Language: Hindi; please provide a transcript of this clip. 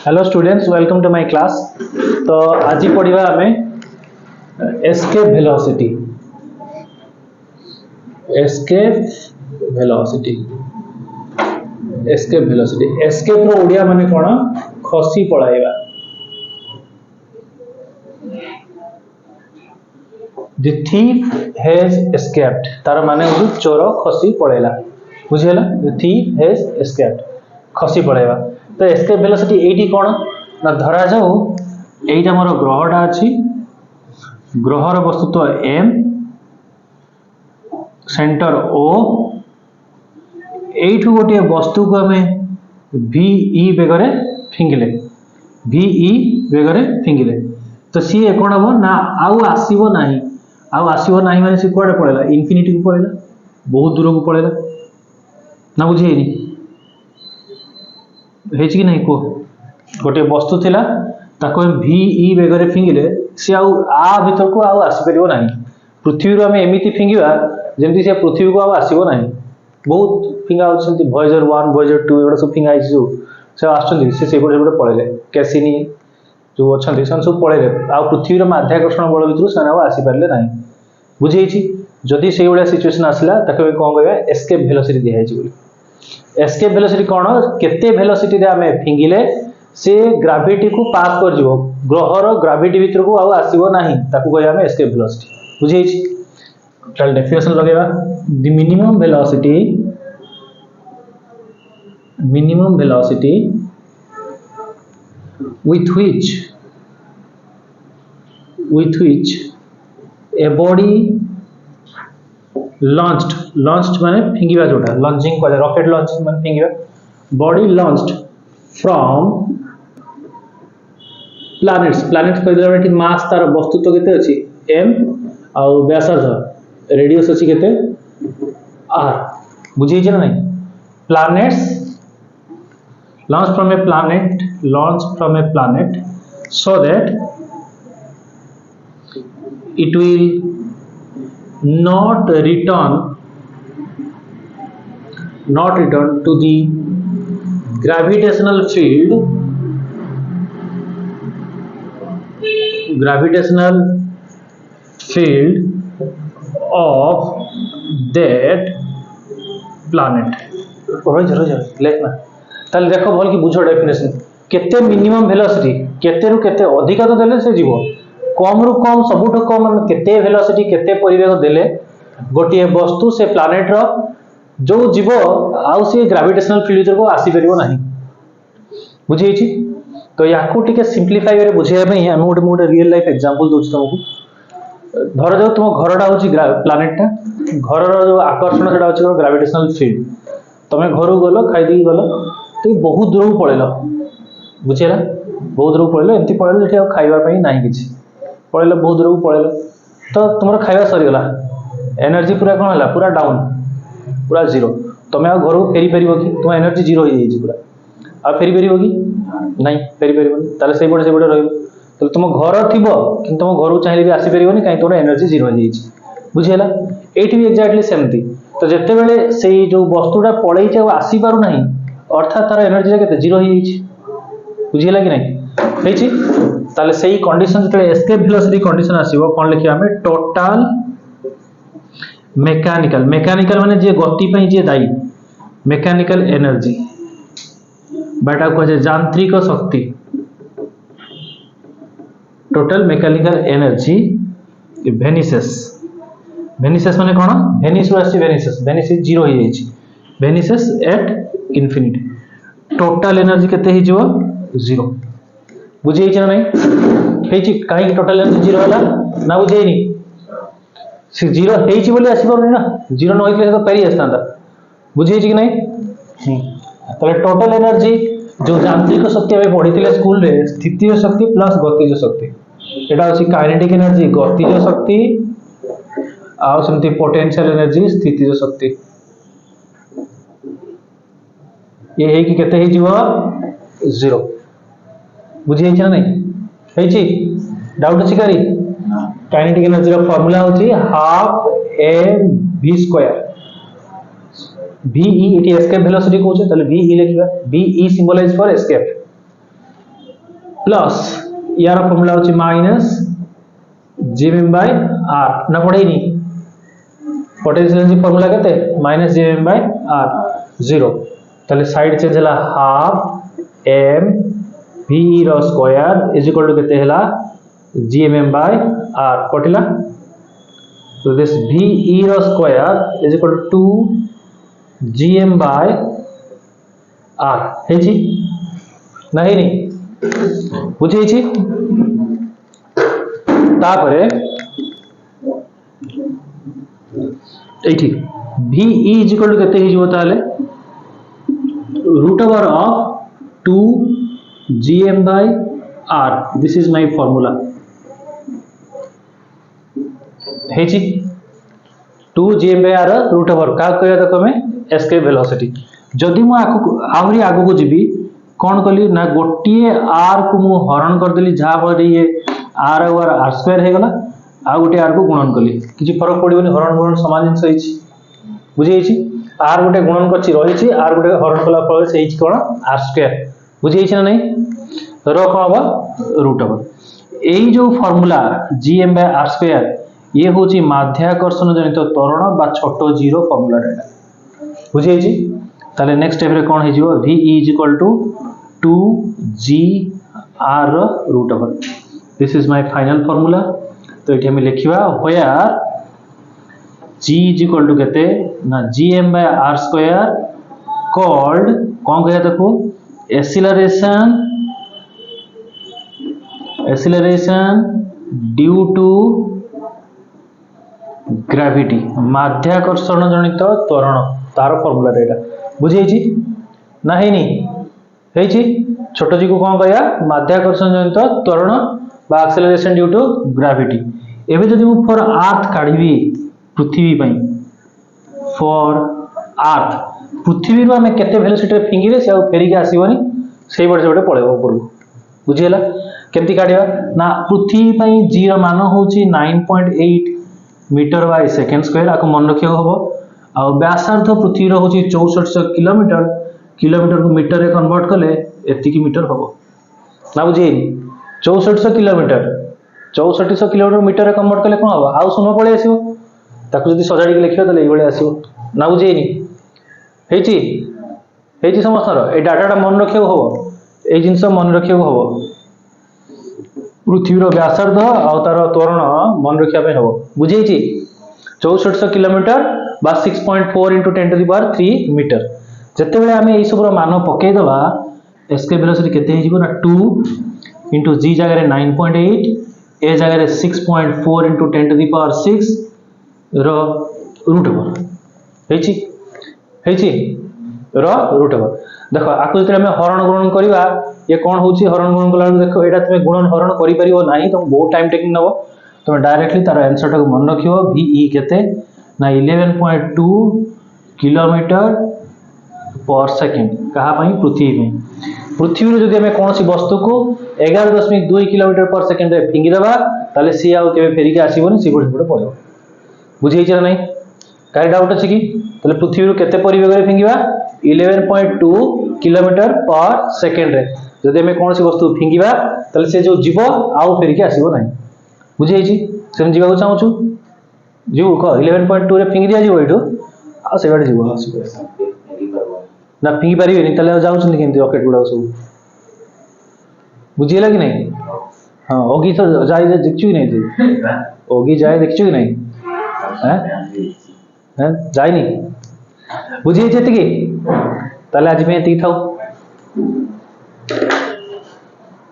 Hello students, welcome to my class. तो आज पढ़ा आम escape velocity. Escape velocity escape velocity escape रो ओडिया माने कोन? खसी पळाइबा। The thief has escaped, तार माने चोर खसी पळेला। बुझियला? The thief has escaped, खसी पळाइबा। तो एस्केप वेलोसिटी एटी कोन ना, धरा जाऊ एटा मोर ग्रहटा अछि, ग्रहर वस्तुत्व m, सेंटर o, एठू गोटे वस्तु को हमें ve बेगरे फिंगिले, ve बेगरे फिंगिले तो सी कोन हबो ना आउ आसीबो नाही। आउ आसीबो नाही माने सी कोडे पळेला, इन्फिनिटी को पळेला, बहुत दूर को पळेला ना। बुझिएनी हेच कि नहीं को गोटे वस्तु थिला ताको ve बेगरे फिंगिले सी आउ आ भीतर को आउ आसी परिबो नाही। पृथ्वी रो हमें एमिति फिंगिबा जेमति से पृथ्वी को आउ आसीबो नाही। बहुत फिंगा होछंती, वॉयेजर 1 वॉयेजर 2 एडा सब फिंगा आइसु से आछंती, से सेपटे सेपटे पळेले। कैसिनी जो अछंती सन सब पळेले, आ पृथ्वी रो माध्याकर्षण बल भितरु सन आउ आसी परले नाही। बुझेछि? जदि सेही वाला सिचुएशन आसिला ताको कोन कहबा, एस्केप वेलोसिटी दिया हैछि बोली। एस्केप वेलोसिटी कोन? केते वेलोसिटी रे हमें फिंगिले से ग्रेविटी को पास कर जिवो, ग्रहर ग्रेविटी भीतर को आउ आसीबो नाही, ताको कहबा हमें एस्केप वेलोसिटी। बुझेछि? चल डेफिनेशन लगेबा। The minimum velocity with which a body launched माने फिंगिबा, जोटा लॉन्चिंग कहले, रॉकेट लॉन्चिंग माने फिंगिबा। बॉडी लॉन्च्ड फ्रॉम प्लैनेट्स कहले एठी मास तार वस्तुत्व केते अछि m, आ व्यासार्ध रेडियस अछि केते r। बुझी छै ना नहीं? Planets launch from a planet so that it will not return to the gravitational field of that planet। रोज लेखना ताले देखो भल कि बुझो डेफिनेशन। केते मिनिमम वेलोसिटी, केते रु केते अधिक तो देले से जीवो, कम रु कम सबुठ कम केते वेलोसिटी केते परिवेग देले गोटिए वस्तु से प्लैनेट रो जो जीवो आउ से ग्रेविटेशनल फील्ड को आसी परिबो नाही। बुझी छी? तो याकू टिके सिंपलीफाई करे बुझिया पई हम मोटे रियल लाइफ एग्जांपल दोछ तुमको। धर जाऊ तुम घरटा होची प्लैनेट टा, घर रो जो आकर्षण सेटा होची ग्रेविटेशनल फील्ड। तमे घर गलो, खाई दी गलो, तो बहुत दूर को पळेला। बुझिला? बहुत दूर को पळेला, एंती पळेला जेठी आ खाइबा पई नाही किछि, पळेला बहुत दूर को पळेला तो तुमरो खाइबा सरी गला, एनर्जी पूरा कोन हला, पूरा डाउन, पूरा जीरो। तमे आ घर को फेरी परिबो कि? तुम एनर्जी जीरो हो जाई छि पूरा, आ फेरी परिबो कि नाही? फेरी परिबोनी। ताले सेई पडे रहइबो। तो तुम घर थिबो कि तुम घर को चाहिले भी आसी परिबोनी, काई तोर एनर्जी जीरो हो जाई छि। बुझिला? एठी भी एक्जेक्टली सेमती। तो जत्ते बेले सेई जो वस्तुटा पळेइ छै आसी पारु नाही, अर्थात तार एनर्जी केते जीरो हो जाई छि। बुझिला कि नहीं? हेछि ताले सेही कंडीशन जते एस्केप वेलोसिटी कंडीशन आसीबो, कोन लिखिया हमें? टोटल मैकेनिकल माने जे गति पई जे दायी, मैकेनिकल एनर्जी बाटा को जे यांत्रिक शक्ति, टोटल मैकेनिकल एनर्जी वेनिसेस माने कोन? वेनिस रो आसी, वेनिस जीरो हो जाई छि, वेनिसेस एट इन्फिनिटी। टोटल एनर्जी केते ही जीवो? जीरो। बुझेइ छ नै? हेछि काई टोटल एनर्जी जीरो होला ना? बुझेइनी? से जीरो हेछि बोली आसी परनी ना, जीरो न होइले तो पेरी आस्तांता। बुझेइ छ कि नै? तले टोटल एनर्जी जो यांत्रिक शक्ति हमें पढिथिले स्कूल रे, स्थितीय शक्ति प्लस गतिज शक्ति, एटा अछि काइनेटिक एनर्जी गतिज शक्ति, आ समथि पोटेंशियल एनर्जी स्थितीय शक्ति। ये है कि केते ही जीवो? जीरो। बुझी छै नै? हेछि डाउट अछि करी? काइनेटिक एनर्जी रो फार्मूला होछि हाफ mv²। ve एटी एस्केप वेलोसिटी कहउछे, तले ve लिखबा, ve symbolise for escape. Plus यार फॉर्मूला होची माइनस जीएमएम बाय आर ना पड़ेनी पोटेंशियल फॉर्मूला केते माइनस जीएमएम बाय आर 0 ताले साइड चेंज हला हाफ एम वी रो स्क्वायर इज इक्वल टू केते हला जीएमएम बाय आर कटिला so this VE रो स्क्वायर is equal to 2 GM by R हेची नहीं नहीं बुझे छी तापरे एठी VE is equal to केते हिजो ताले root over of 2 GM by R this is my formula हेची 2 GM by R root over का कहया त कमे एस्केप वेलोसिटी जदि मु आहुरी आगु को जीबी कोन कली ना गोटिए r को मु हरण कर देली जा पर ये r ओवर r स्क्वायर हे गला आ गोटे r को गुणन कली किछि फरक पडिबनी हरण गुणन समान जिंस होइछि बुझी छी r गोटे गुणन करछि रहिछि r गोटे हरण कला फल से हिच कोन r स्क्वायर बुझी छी ना नहीं रो को हबा रूट ओवर एई जो formula gm by r square ये होची माध्याकर्षण जनित त्वरण बा छोटो जीरो फार्मूला डेटा बुझी छी ताले नेक्स्ट स्टेप रे कोन हे जिवो v is equal to 2 g r root over this is my final formula तो एठी हम लिखिबा where g is equal to केते ना gm by r square called कोन कहया देखो acceleration due to ग्रेविटी माध्याकर्षण जनित त्वरण तार फार्मूला डेटा बुझी छी ना हेनी हेची छोटो जी को कोन कहया माध्याकर्षण जनित त्वरण बा एक्सेलरेशन ड्यू टू ग्रेविटी एबे जदि मु फॉर अर्थ काढिबी पृथ्वी पई फॉर अर्थ पृथ्वी रो हमें केते वेलोसिटी रे फिंगिबे से फेरी के आसीबनी सेही बडे बडे पळेबो ऊपर बुझियला केमती काढिबा ना पृथ्वी पई g रो मान होची 9.8 मीटर बाय सेकेंड स्क्वायर आको मन रखियो हबो आ व्यासार्ध पृथ्वी रो होची 6400 किलोमीटर किलोमीटर को मीटर रे कन्वर्ट कले एति की मीटर हबो ना बुझी 6400 किलोमीटर 6400 किलोमीटर मीटर रे कन्वर्ट कले कोन हबो आउ सुनो पळे आसीबो ताकू जदी सजाडी के लिखियो तले एई बळे आसीबो ना बुझीनी हेची समस्तर ए डाटाटा मन रखियो हबो ए जिंस मन रखियो हबो पृथ्वी रो व्यासार्ध आ तार त्वरण मन रखिया पे हबो बुझी छी 6400 किलोमीटर बा 6.4 into 10 to the power 3 metre जते बेले हमें ए सब रो मान पके दबा एस्केप वेलोसिटी केते हिजबो ना 2 into g जगह रे 9.8 ए जगह रे 6.4 into 10 to the power 6 रो रूट ओवर हेची रो रूट ओवर देखो आकु जते हमें हरण गुणन करबा ये कोन होची हरण गुणन कला देखो एटा तुमे गुणन हरण करि परिबो नाही तुम बहुत टाइम टेकिंग नबो तुम डायरेक्टली तार आंसर टा को मन रखियो VE केते ना 11.2 किलोमीटर पर सेकंड कहा पई पृथ्वी रो जदी हमें कोनसी वस्तु को 11.2 किलोमीटर पर सेकंड रे फिंगी देबा ताले सी आउ केबे फेरी के आसीबोनी सी बड पळो बुझी छै नै काय डाउट अछि कि ताले पृथ्वी रो केते परिवेग रे फिंगीबा 11.2 किलोमीटर पर सेकंड रे जदि हमें कोनसी वस्तु फिंगीबा ताले से जो जीव आउ फेरी के आसीबो नै बुझी छी सेम जीवा को चाहू छु जीव को 11.2 रे फिंगी दिया जीव एठो आ से बाटे जीव आसीबो ना फिंगी पारिबे नि ताले जाउ छु केमती रॉकेट गुडा सब बुझियला कि नै हां ओगी तो जाय देखछु नै तू ओगी जाय देखछु कि नै हैं जाय नि बुझी छेती कि ताले आज में एती थाउ